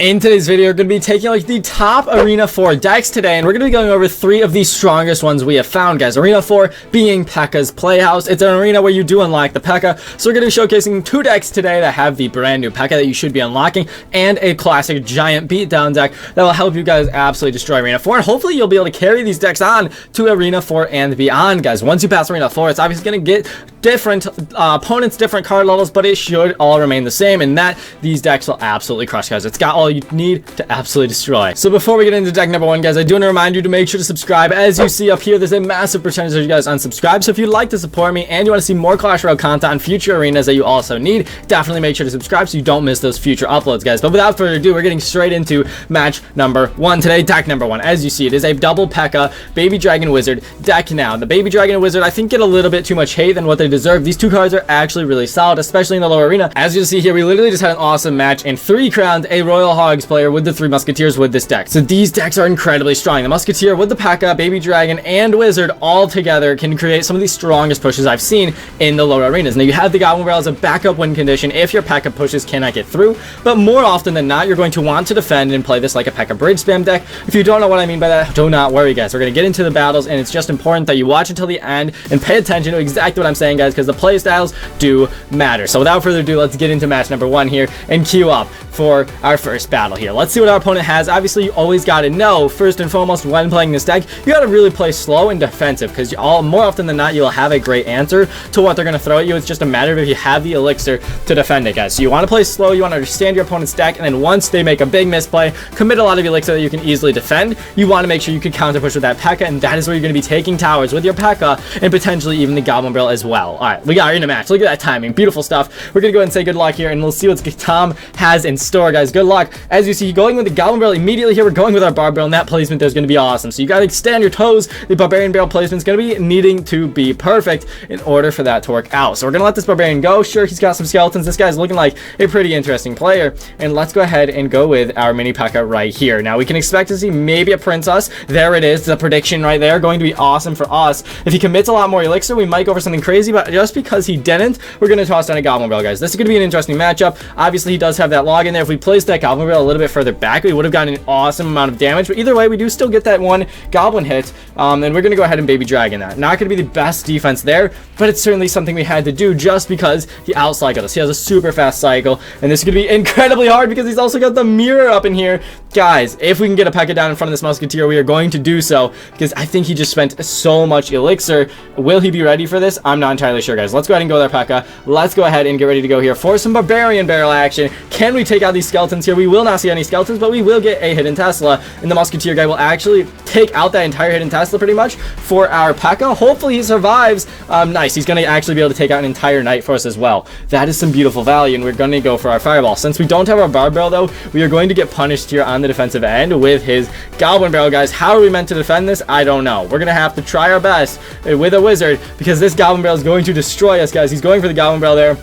In today's video, we're going to be taking like the top Arena 4 decks today, and we're going to be going over 3 of the strongest ones we have found, guys. Arena 4 being Pekka's Playhouse. It's an arena where you do unlock the Pekka, so we're going to be showcasing 2 decks today that have the brand new Pekka that you should be unlocking, and a classic giant beatdown deck that will help you guys absolutely destroy Arena 4, and hopefully you'll be able to carry these decks on to Arena 4 and beyond, guys. Once you pass Arena 4, it's obviously going to get different opponents, different card levels, but it should all remain the same, and that these decks will absolutely crush, guys. It's got all you need to absolutely destroy. So before we get into deck number 1, guys, I do want to remind you to make sure to subscribe. As you see up here, there's a massive percentage of you guys unsubscribed, so if you'd like to support me and you want to see more Clash Royale content on future arenas that you also need, definitely make sure to subscribe so you don't miss those future uploads, guys. But without further ado, we're getting straight into match number 1 today. Deck number 1, as you see, it is a double Pekka Baby Dragon Wizard deck. Now the Baby Dragon and Wizard, I think, get a little bit too much hate than what they deserve. These 2 cards are actually really solid, especially in the lower arena. As you see here, we literally just had an awesome match and 3 crowned a Royal Hogs player with the 3 Musketeers with this deck. So these decks are incredibly strong. The Musketeer with the Pekka, Baby Dragon, and Wizard all together can create some of the strongest pushes I've seen in the lower arenas. Now you have the Goblin Barrel as a backup win condition if your Pekka pushes cannot get through, but more often than not, you're going to want to defend and play this like a Pekka Bridge Spam deck. If you don't know what I mean by that, do not worry, guys. We're going to get into the battles, and it's just important that you watch until the end and pay attention to exactly what I'm saying, guys, because the play styles do matter. So without further ado, let's get into match number 1 here and queue up for our first battle here. Let's see what our opponent has. Obviously, you always got to know, first and foremost, when playing this deck, you got to really play slow and defensive, because more often than not, you'll have a great answer to what they're going to throw at you. It's just a matter of if you have the elixir to defend it, guys. So you want to play slow, you want to understand your opponent's deck, and then once they make a big misplay, commit a lot of elixir that you can easily defend. You want to make sure you can counter push with that Pekka, and that is where you're going to be taking towers with your Pekka, and potentially even the Goblin Barrel as well. Alright, we got in a match. Look at that timing. Beautiful stuff. We're going to go ahead and say good luck here, and we'll see what Tom has in store, guys. Good luck. As you see, going with the Goblin Barrel immediately here, we're going with our Barb Barrel, and that placement there's going to be awesome. So you got to stay on your toes. The Barbarian Barrel placement is going to be needing to be perfect in order for that to work out. So we're going to let this Barbarian go. Sure, he's got some skeletons. This guy's looking like a pretty interesting player, and let's go ahead and go with our mini Pekka right here. Now we can expect to see maybe a Princess. There it is, the prediction right there, going to be awesome for us. If he commits a lot more elixir, we might go for something crazy, but just because he didn't, we're going to toss down a Goblin Barrel, guys. This is going to be an interesting matchup. Obviously, he does have that log in there. If we placed that Goblin Barrel a little bit further back, we would have gotten an awesome amount of damage, but either way, we do still get that 1 Goblin hit, and we're going to go ahead and Baby Dragon that. Not going to be the best defense there, but it's certainly something we had to do just because he outcycled us. He has a super fast cycle, and this is going to be incredibly hard because he's also got the mirror up in here. Guys, if we can get a Pekka down in front of this Musketeer, we are going to do so, because I think he just spent so much elixir. Will he be ready for this? I'm not entirely sure, guys. Let's go ahead and go there, Pekka. Let's go ahead and get ready to go here for some Barbarian Barrel action. Can we take out these skeletons here? We will not see any skeletons, but we will get a hidden Tesla, and the Musketeer guy will actually take out that entire hidden Tesla pretty much for our Pekka. Hopefully he survives. Nice. He's going to actually be able to take out an entire knight for us as well. That is some beautiful value, and we're going to go for our Fireball. Since we don't have our Barb Barrel, though, we are going to get punished here on the defensive end with his Goblin Barrel, guys. How are we meant to defend this? I don't know. We're going to have to try our best with a Wizard, because this Goblin Barrel is going to destroy us, guys. He's going for the Goblin Barrel there.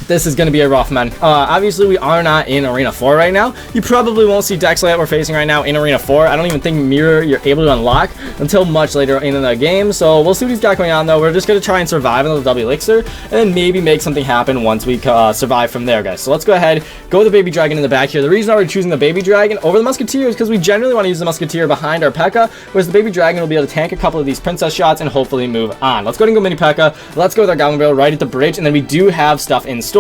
This is going to be a rough man. Obviously, we are not in Arena 4 right now. You probably won't see decks like that we're facing right now in Arena 4. I don't even think Mirror you're able to unlock until much later in the game. So we'll see what he's got going on, though. We're just going to try and survive on the double elixir, and then maybe make something happen once we survive from there, guys. So let's go ahead, go with the Baby Dragon in the back here. The reason why we're choosing the Baby Dragon over the Musketeer is because we generally want to use the Musketeer behind our Pekka, whereas the Baby Dragon will be able to tank a couple of these Princess shots and hopefully move on. Let's go ahead and go mini Pekka. Let's go with our Goblin Barrel right at the bridge, and then we do have stuff in store.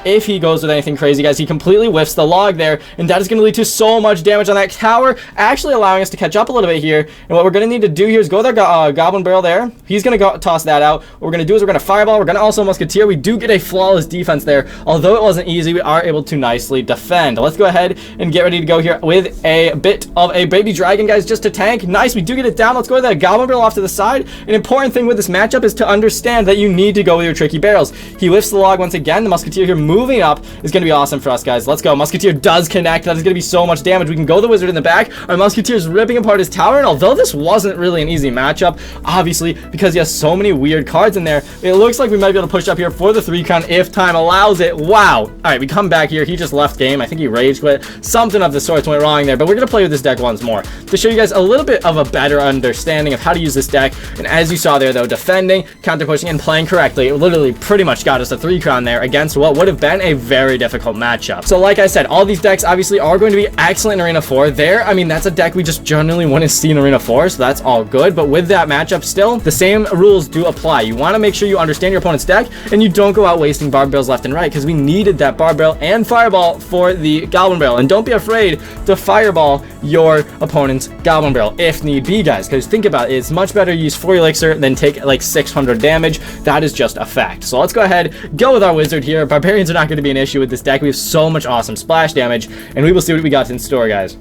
If he goes with anything crazy, guys, he completely whiffs the log there, and that is going to lead to so much damage on that tower, actually allowing us to catch up a little bit here. And what we're going to need to do here is go with our Goblin Barrel there. He's going to toss that out. What we're going to do is we're going to Fireball. We're going to also Musketeer. We do get a flawless defense there. Although it wasn't easy, we are able to nicely defend. Let's go ahead and get ready to go here with a bit of a Baby Dragon, guys, just to tank. Nice, we do get it down. Let's go with that Goblin Barrel off to the side. An important thing with this matchup is to understand that you need to go with your tricky barrels. He whiffs the log once again. The Musketeer here moving up is going to be awesome for us, guys. Let's go. Musketeer does connect. That is going to be so much damage. We can go the Wizard in the back. Our Musketeer is ripping apart his tower, and although this wasn't really an easy matchup, obviously, because he has so many weird cards in there, it looks like we might be able to push up here for the 3 crown if time allows it. Wow. All right, we come back here. He just left game. I think he rage quit. Something of the sorts went wrong there, but we're going to play with this deck once more to show you guys a little bit of a better understanding of how to use this deck. And as you saw there, though, defending, counter pushing, and playing correctly, it literally pretty much got us a 3 crown there against against what would have been a very difficult matchup. So like I said, all these decks obviously are going to be excellent in Arena 4. There, I mean, that's a deck we just generally want to see in Arena 4, so that's all good. But with that matchup still, the same rules do apply. You want to make sure you understand your opponent's deck, and you don't go out wasting Barb Barrels left and right, because we needed that Barb Barrel and Fireball for the Goblin Barrel. And don't be afraid to Fireball your opponent's Goblin Barrel if need be, guys, because think about it, it's much better to use 4 Elixir than take like 600 damage. That is just a fact. So let's go ahead, go with our Wizard here. Barbarians are not going to be an issue with this deck. We have so much awesome splash damage, and we will see what we got in store, guys.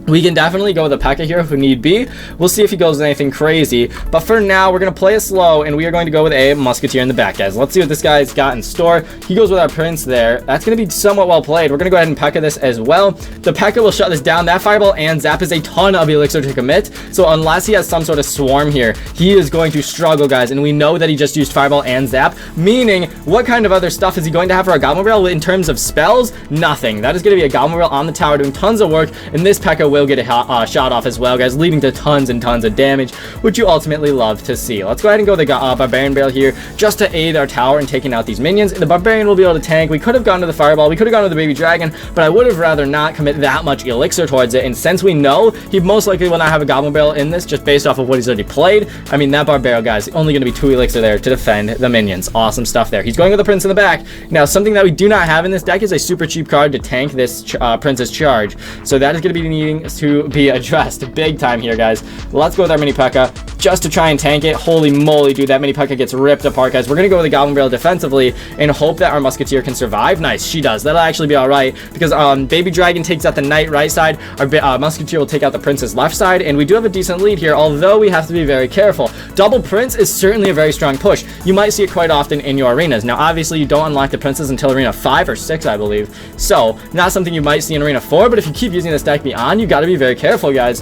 We can definitely go with a Pekka here if we need be. We'll see if he goes with anything crazy. But for now, we're going to play it slow, and we are going to go with a Musketeer in the back, guys. Let's see what this guy's got in store. He goes with our Prince there. That's going to be somewhat well played. We're going to go ahead and Pekka this as well. The Pekka will shut this down. That Fireball and Zap is a ton of Elixir to commit. So unless he has some sort of Swarm here, he is going to struggle, guys. And we know that he just used Fireball and Zap, meaning what kind of other stuff is he going to have for a Goblin Barrel in terms of spells? Nothing. That is going to be a Goblin Barrel on the tower doing tons of work, and this Pekka will get a shot off as well, guys, leading to tons and tons of damage, which you ultimately love to see. Let's go ahead and go with the Barbarian Barrel here just to aid our tower in taking out these minions. And the Barbarian will be able to tank. We could have gone to the Fireball, we could have gone to the Baby Dragon, but I would have rather not commit that much Elixir towards it. And since we know he most likely will not have a Goblin Barrel in this, just based off of what he's already played, I mean, that Barbarian, guys, only going to be 2 Elixir there to defend the minions. Awesome stuff there. He's going with the Prince in the back. Now, something that we do not have in this deck is a super cheap card to tank this Prince's charge. So that is going to be needing to be addressed big time here, guys. Let's go with our mini Pekka just to try and tank it. Holy moly, dude, that mini Pekka gets ripped apart, guys. We're gonna go with the Goblin Barrel defensively and hope that our Musketeer can survive. Nice, she does. That'll actually be all right, because Baby Dragon takes out the Knight right side, our Musketeer will take out the Prince's left side, and we do have a decent lead here, although we have to be very careful. Double Prince is certainly a very strong push. You might see it quite often in your arenas. Now, obviously, you don't unlock the Princes until Arena 5 or 6, I believe, so not something you might see in Arena 4, but if you keep using this deck beyond, you gotta be very careful, guys,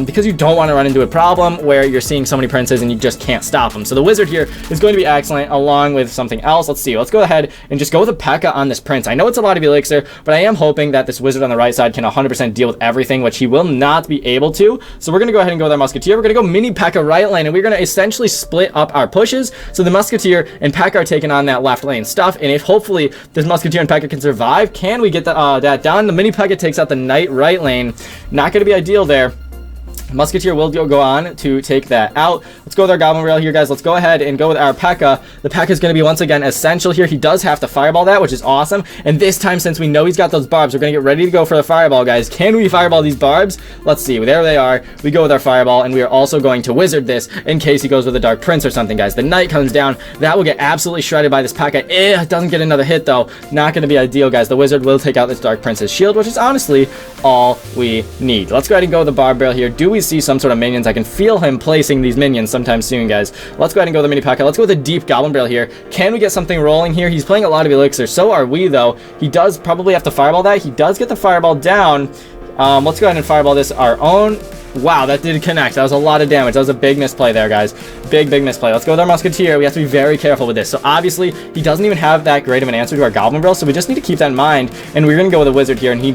because you don't want to run into a problem where you're seeing so many Princes and you just can't stop them. So the Wizard here is going to be excellent along with something else. Let's see. Let's go ahead and just go with a Pekka on this Prince. I know it's a lot of Elixir, but I am hoping that this Wizard on the right side can 100% deal with everything, which he will not be able to. So we're going to go ahead and go with our Musketeer. We're going to go mini Pekka right lane, and we're going to essentially split up our pushes. So the Musketeer and Pekka are taking on that left lane stuff, and if hopefully this Musketeer and Pekka can survive, can we get that done? The mini Pekka takes out the Knight right lane. Not going to be ideal there. Musketeer will go on to take that out. Let's go with our Goblin Rail here, guys. Let's go ahead and go with our Pekka. The Pekka is going to be once again essential here. He does have to Fireball that, which is awesome. And this time, since we know he's got those barbs, we're going to get ready to go for the Fireball, guys. Can we Fireball these barbs? Let's see. There they are. We go with our Fireball, and we are also going to Wizard this in case he goes with a Dark Prince or something, guys. The Knight comes down. That will get absolutely shredded by this Pekka. It doesn't get another hit, though. Not going to be ideal, guys. The Wizard will take out this Dark Prince's shield, which is honestly all we need. Let's go ahead and go with the Barb Barrel here. Do we see some sort of minions? I can feel him placing these minions sometime soon, guys. Let's go ahead and go with the mini Pekka. Let's go with a deep Goblin Barrel here. Can we get something rolling here? He's playing a lot of Elixir. So are we, though. He does probably have to Fireball that. He does get the Fireball down. Let's go ahead and Fireball this our own. Wow, that did connect. That was a lot of damage. That was a big misplay there, guys. Big misplay. Let's go with our Musketeer. We have to be very careful with this. So obviously, he doesn't even have that great of an answer to our Goblin Barrel, so we just need to keep that in mind. And we're going to go with a Wizard here, and he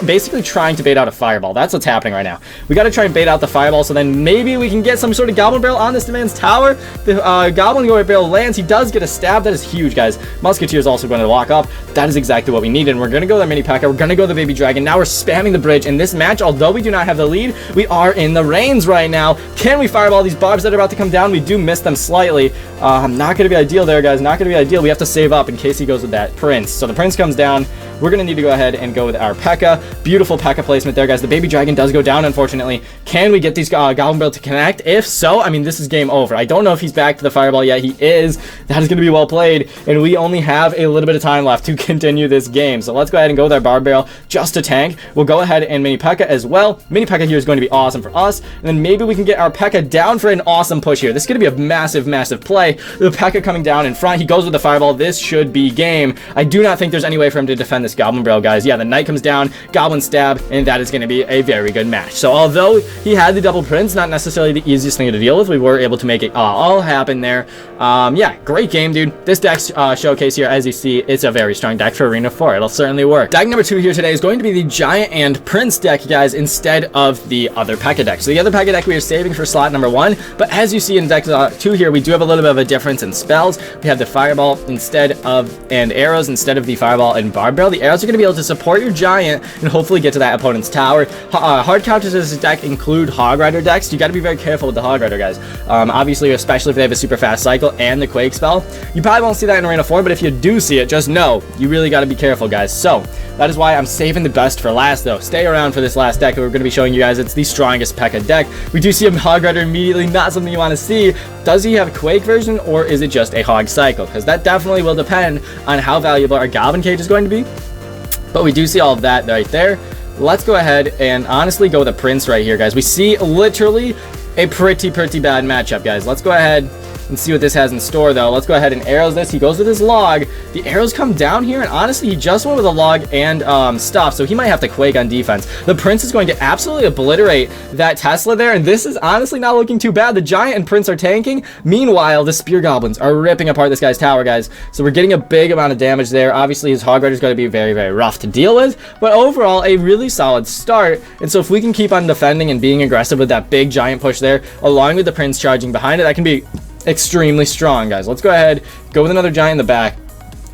basically trying to bait out a Fireball. That's what's happening right now. We got to try and bait out the Fireball, so then maybe we can get some sort of Goblin Barrel on this man's tower. The Goblin Barrel lands. He does get a stab. That is huge, guys. Musketeer is also going to walk up. That is exactly what we needed. And we're going to go with our mini Pekka. We're going to go with the Baby Dragon. Now we're spamming the bridge. In this match, although we do not have the lead, we are in the range right now. Can we Fireball these barbs that are about to come down? We do miss them slightly. Not going to be ideal there, guys. Not going to be ideal. We have to save up in case he goes with that Prince. So the Prince comes down. We're going to need to go ahead and go with our Pekka. Beautiful Pekka placement there, guys. The Baby Dragon does go down, unfortunately. Can we get these Goblin Barrel to connect? If so, I mean, this is game over. I don't know if he's back to the Fireball yet. He is. That is going to be well played, and we only have a little bit of time left to continue this game. So let's go ahead and go with our Barb Barrel just to tank. We'll go ahead and mini Pekka as well. Mini Pekka here is going to be awesome for us, and then maybe we can get our Pekka down for an awesome push here. This is going to be a massive play. The Pekka coming down in front. He goes with the Fireball. This should be game. I do not think there's any way for him to defend this Goblin Barrel, guys. Yeah, the Knight comes down, Goblin Stab, and that is going to be a very good match. So although he had the double Prince, not necessarily the easiest thing to deal with, we were able to make it all happen there. Yeah, great game, dude. This deck's showcase here, as you see, it's a very strong deck for Arena 4. It'll certainly work. Deck number 2 here today is going to be the Giant and Prince deck, guys, instead of the other Pekka deck. So the other Pekka deck we are saving for slot number 1, but as you see in deck 2 here, we do have a little bit of a difference in spells. We have the Fireball and arrows instead of the Fireball and Barb Barrel. The arrows are going to be able to support your Giant and hopefully get to that opponent's tower. Hard counters to this deck include Hog Rider decks. You got to be very careful with the Hog Rider, guys. Obviously, especially if they have a super fast cycle and the Quake spell. You probably won't see that in Arena 4, but if you do see it, just know you really got to be careful, guys. So that is why I'm saving the best for last, though. Stay around for this last deck. We're going to be showing you guys it's the strongest Pekka deck. We do see a Hog Rider immediately, not something you want to see. Does he have a Quake version, or is it just a Hog cycle? Because that definitely will depend on how valuable our Goblin Cage is going to be. But we do see all of that right there. Let's go ahead and honestly go with a Prince right here, guys. We see literally a pretty bad matchup, guys. Let's go ahead and see what this has in store, though. Let's go ahead and arrows this. He goes with his log. The arrows come down here, and honestly, he just went with a log and stuff, so he might have to Quake on defense. The Prince is going to absolutely obliterate that Tesla there, and this is honestly not looking too bad. The Giant and Prince are tanking. Meanwhile, the Spear Goblins are ripping apart this guy's tower, guys. So we're getting a big amount of damage there. Obviously, his Hog Rider is going to be very rough to deal with, but overall, a really solid start. And so if we can keep on defending and being aggressive with that big Giant push there, along with the Prince charging behind it, that can be extremely strong, guys. Let's go ahead, go with another Giant in the back.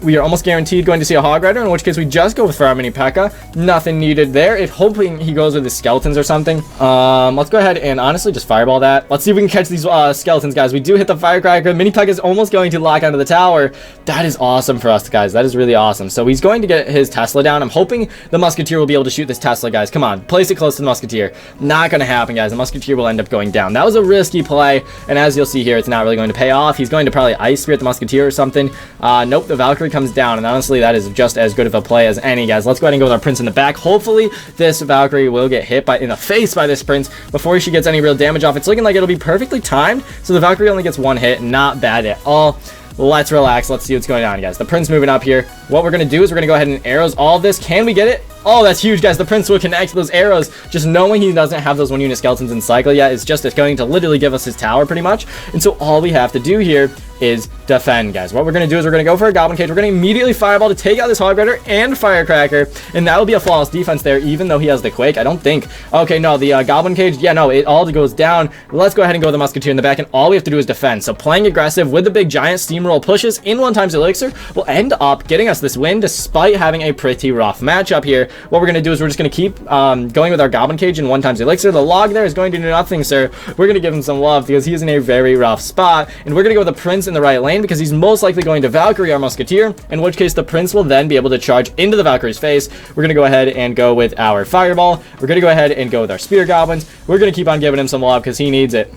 We are almost guaranteed going to see a Hog Rider, in which case we just go with Far Mini Pekka. Nothing needed there. If hoping he goes with his skeletons or something. Let's go ahead and honestly just Fireball that. Let's see if we can catch these skeletons, guys. We do hit the Firecracker. Mini Pekka is almost going to lock onto the tower. That is awesome for us, guys. That is really awesome. So he's going to get his Tesla down. I'm hoping the Musketeer will be able to shoot this Tesla, guys. Come on, place it close to the Musketeer. Not going to happen, guys. The Musketeer will end up going down. That was a risky play, and as you'll see here, it's not really going to pay off. He's going to probably Ice Spirit the Musketeer or something. Nope, the Valkyrie comes down, and honestly, that is just as good of a play as any, guys. Let's go ahead and go with our Prince in the back. Hopefully, this Valkyrie will get hit in the face by this Prince before she gets any real damage off. It's looking like it'll be perfectly timed, so the Valkyrie only gets one hit. Not bad at all. Let's relax. Let's see what's going on, guys. The Prince moving up here. What we're going to do is we're going to go ahead and arrows all of this. Can we get it? Oh, that's huge, guys. The Prince will connect those arrows. Just knowing he doesn't have those 1-unit skeletons in cycle yet is just going to literally give us his tower pretty much. And so all we have to do here is defend, guys. What we're going to do is we're going to go for a Goblin Cage. We're going to immediately Fireball to take out this Hog Rider and Firecracker, and that will be a flawless defense there, even though he has the Quake. I don't think. Okay, no, the Goblin Cage, yeah, no, it all goes down. Let's go ahead and go with the Musketeer in the back, and all we have to do is defend. So playing aggressive with the big Giant steamroll pushes in 1x Elixir will end up getting us this win, despite having a pretty rough matchup here. What we're going to do is we're just going to keep going with our Goblin Cage in 1x Elixir. The log there is going to do nothing, sir. We're going to give him some love because he is in a very rough spot, and we're going to go with the Prince in the right lane because he's most likely going to Valkyrie our Musketeer, in which case the Prince will then be able to charge into the Valkyrie's face. We're going to go ahead and go with our Fireball. We're going to go ahead and go with our Spear Goblins. We're going to keep on giving him some love because he needs it.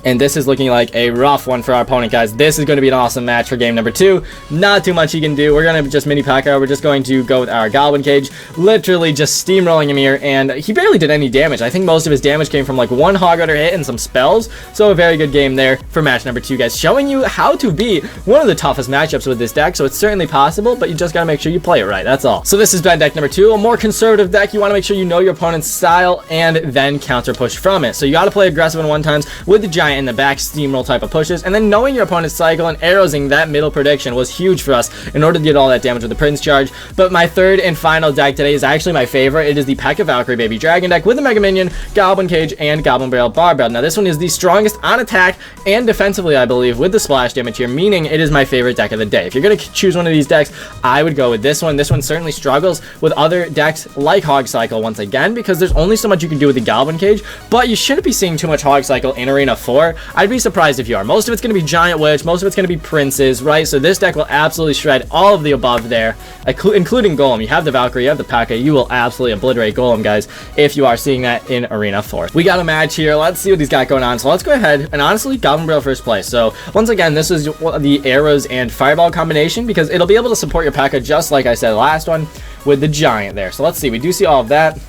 And this is looking like a rough one for our opponent, guys. This is going to be an awesome match for game number 2. Not too much he can do. We're going to just mini Pekka. We're just going to go with our Goblin Cage. Literally just steamrolling him here. And he barely did any damage. I think most of his damage came from like one Hog Rider hit and some spells. So a very good game there for match number 2, guys. Showing you how to beat one of the toughest matchups with this deck. So it's certainly possible, but you just got to make sure you play it right. That's all. So this has been deck number 2. A more conservative deck. You want to make sure you know your opponent's style and then counter push from it. So you got to play aggressive in 1x with the Giant in the back, steamroll type of pushes, and then knowing your opponent's cycle and arrowsing that middle prediction was huge for us in order to get all that damage with the Prince charge. But my third and final deck today is actually my favorite. It is the Pekka Valkyrie Baby Dragon deck with the Mega Minion, Goblin Cage, and Goblin Barrel Barb Barrel. Now this one is the strongest on attack and defensively, I believe, with the splash damage here, meaning it is my favorite deck of the day. If you're going to choose one of these decks, I would go with this one. This one certainly struggles with other decks like Hog Cycle once again, because there's only so much you can do with the Goblin Cage, but you shouldn't be seeing too much Hog Cycle in Arena 4. I'd be surprised if you are. Most of it's going to be Giant Witch, most of it's going to be Princes, right? So this deck will absolutely shred all of the above there, including Golem. You have the Valkyrie, you have the Pekka, you will absolutely obliterate Golem, guys, if you are seeing that in Arena 4. We got a match here. Let's see what he's got going on. So let's go ahead and honestly, Goblin Barrel first place. So once again, this is the arrows and Fireball combination because it'll be able to support your Pekka just like I said last one with the Giant there. So let's see. We do see all of that.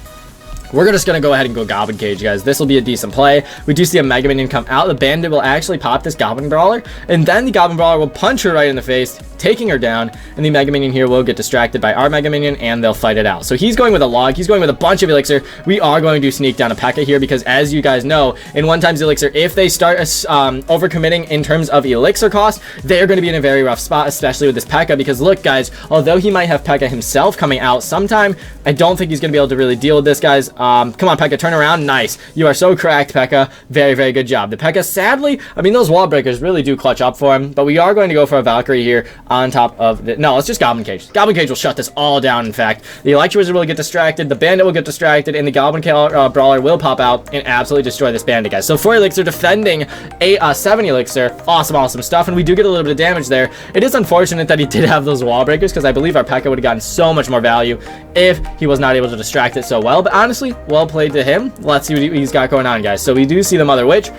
We're just going to go ahead and go Goblin Cage, guys. This will be a decent play. We do see a Mega Minion come out. The Bandit will actually pop this Goblin Brawler, and then the Goblin Brawler will punch her right in the face, taking her down, and the Mega Minion here will get distracted by our Mega Minion, and they'll fight it out. So he's going with a log. He's going with a bunch of Elixir. We are going to sneak down a Pekka here because, as you guys know, in 1x Elixir, if they start overcommitting in terms of Elixir cost, they're going to be in a very rough spot, especially with this Pekka, because look, guys, although he might have Pekka himself coming out sometime, I don't think he's going to be able to really deal with this, guys. Come on, Pekka, turn around. Nice. You are so correct, Pekka. Very, very good job. The Pekka, sadly, I mean, those wall breakers really do clutch up for him, but we are going to go for a Valkyrie here on top of the... No, let's just Goblin Cage. Goblin Cage will shut this all down, in fact. The Electro Wizard will get distracted, the Bandit will get distracted, and the Goblin Brawler will pop out and absolutely destroy this Bandit, guys. So 4 Elixir defending a 7 Elixir. Awesome, awesome stuff, and we do get a little bit of damage there. It is unfortunate that he did have those wall breakers, because I believe our Pekka would have gotten so much more value if he was not able to distract it so well, but honestly, well played to him. Let's see what he's got going on, guys. So we do see the Mother Witch.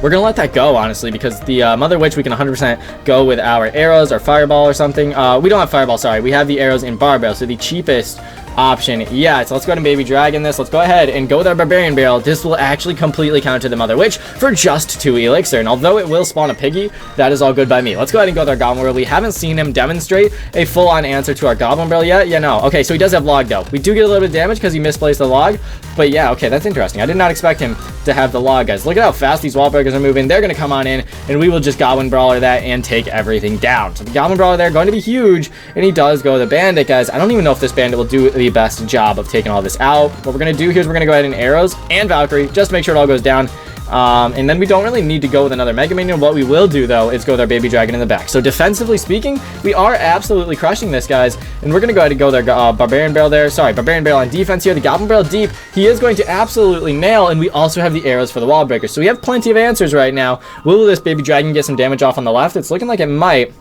We're going to let that go, honestly, because the Mother Witch, we can 100% go with our arrows or Fireball or something. We don't have Fireball, sorry. We have the arrows in Barbell, so the cheapest option. Yeah, so let's go ahead and Baby Dragon this. Let's go ahead and go with our Barbarian Barrel. This will actually completely counter the Mother Witch for just 2 Elixir, and although it will spawn a Piggy, that is all good by me. Let's go ahead and go with our Goblin Barrel. We haven't seen him demonstrate a full-on answer to our Goblin Barrel yet. Yeah, no. Okay, so he does have Log, though. We do get a little bit of damage because he misplaced the Log, but yeah, okay, that's interesting. I did not expect him to have the Log, guys. Look at how fast these wall breakers are moving. They're going to come on in, and we will just Goblin Brawler that and take everything down. So the Goblin Brawler there going to be huge, and he does go with the Bandit, guys. I don't even know if this Bandit will do the best job of taking all this out. What we're going to do here is we're going to go ahead and arrows and Valkyrie just to make sure it all goes down. And then we don't really need to go with another Mega Minion. What we will do, though, is go with our Baby Dragon in the back. So defensively speaking, we are absolutely crushing this, guys. And we're going to go ahead and go with our Barbarian Barrel there. Sorry, Barbarian Barrel on defense here. The Goblin Barrel deep. He is going to absolutely nail, and we also have the arrows for the wall breakers. So we have plenty of answers right now. Will this Baby Dragon get some damage off on the left? It's looking like it might.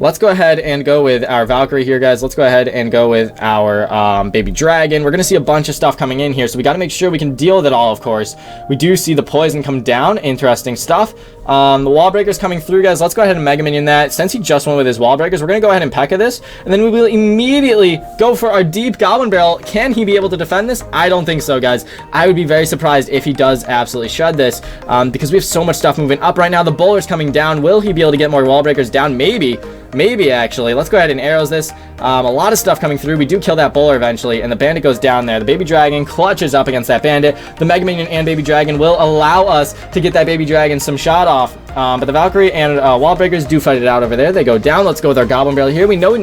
Let's go ahead and go with our Valkyrie here, guys. Let's go ahead and go with our Baby Dragon. We're going to see a bunch of stuff coming in here, so we got to make sure we can deal with it all, of course. We do see the poison come down. Interesting stuff. The wall breakers coming through, guys. Let's go ahead and Mega Minion that. Since he just went with his wall breakers, we're going to go ahead and Pekka this, and then we will immediately go for our deep Goblin Barrel. Can he be able to defend this? I don't think so, guys. I would be very surprised if he does absolutely shred this, because we have so much stuff moving up right now. The bowler's coming down. Will he be able to get more wall breakers down? Maybe, actually. Let's go ahead and arrows this. A lot of stuff coming through. We do kill that bowler eventually, and the Bandit goes down there. The Baby Dragon clutches up against that Bandit. The Mega Minion and Baby Dragon will allow us to get that Baby Dragon some shot off. But the Valkyrie and wall breakers do fight it out over there. They go down. Let's go with our Goblin Barrel here. We now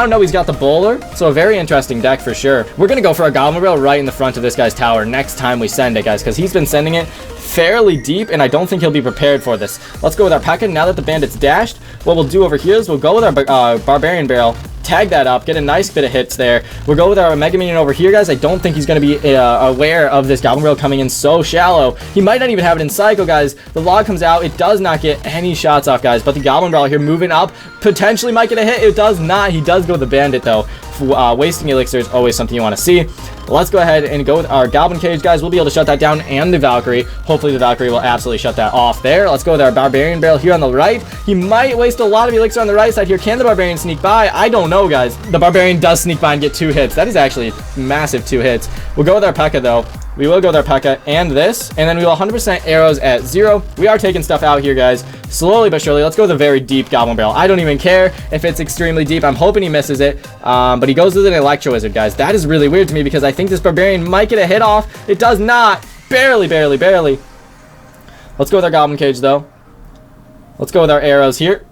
know he's got the bowler, so a very interesting deck for sure. We're going to go for our Goblin Barrel right in the front of this guy's tower next time we send it, guys, because he's been sending it fairly deep, and I don't think he'll be prepared for this. Let's go with our Pekka. Now that the Bandit's dashed, what we'll do over here is we'll go with our Barbarian Barrel, tag that up, get a nice bit of hits there. We'll go with our Mega Minion over here, guys. I don't think he's going to be aware of this Goblin Barrel coming in so shallow. He might not even have it in Psycho, guys. The log comes out. It does not get any shots off, guys, but the Goblin Barrel here moving up potentially might get a hit. It does not. He does go with the Bandit, though. Wasting Elixir is always something you want to see. Let's go ahead and go with our Goblin Cage, guys. We'll be able to shut that down, and the Valkyrie. Hopefully the Valkyrie will absolutely shut that off there. Let's go with our Barbarian Barrel here on the right. He might waste a lot of Elixir on the right side here. Can the Barbarian sneak by? I don't know, guys. The Barbarian does sneak by and get 2 hits. That is actually massive 2 hits. We'll go with our Pekka, though. We will go with our Pekka and this, and then we will 100% arrows at 0. We are taking stuff out here, guys, slowly but surely. Let's go with a very deep Goblin Barrel. I don't even care if it's extremely deep. I'm hoping he misses it, but he goes with an Electro Wizard, guys. That is really weird to me because I think this Barbarian might get a hit off. It does not. Barely. Let's go with our Goblin Cage, though. Let's go with our arrows here.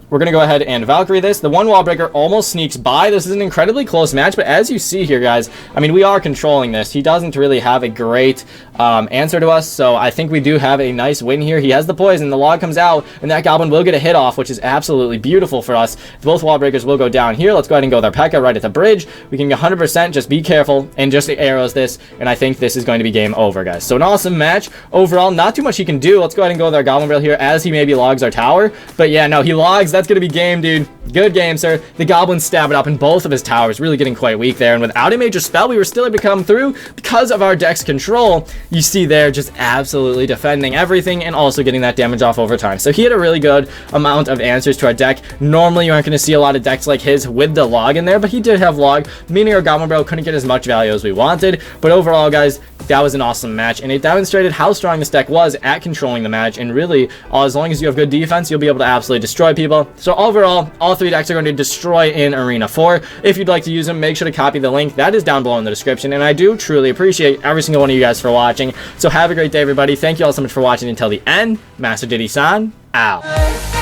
We're going to go ahead and Valkyrie this. The one wall breaker almost sneaks by. This is an incredibly close match, but as you see here, guys, I mean, we are controlling this. He doesn't really have a great answer to us, so I think we do have a nice win here. He has the poison. The log comes out, and that Goblin will get a hit off, which is absolutely beautiful for us. Both wall breakers will go down here. Let's go ahead and go with our Pekka right at the bridge. We can 100% just be careful and just arrows this, and I think this is going to be game over, guys. So an awesome match. Overall, not too much he can do. Let's go ahead and go with our Goblin Barrel here as he maybe logs our tower. But yeah, no, he logs. That's going to be game, dude. Good game, sir. The goblin stabbed up in both of his towers, really getting quite weak there. And without a major spell, we were still able to come through because of our deck's control. You see there, just absolutely defending everything and also getting that damage off over time. So he had a really good amount of answers to our deck. Normally, you aren't going to see a lot of decks like his with the log in there, but he did have log, meaning our goblin bro couldn't get as much value as we wanted. But overall, guys, that was an awesome match, and it demonstrated how strong this deck was at controlling the match. And really, as long as you have good defense, you'll be able to absolutely destroy people. So overall, all 3 decks are going to destroy in Arena 4. If you'd like to use them, make sure to copy the link. That is down below in the description. And I do truly appreciate every single one of you guys for watching. So have a great day, everybody. Thank you all so much for watching until the end. Master Diddy-san, out.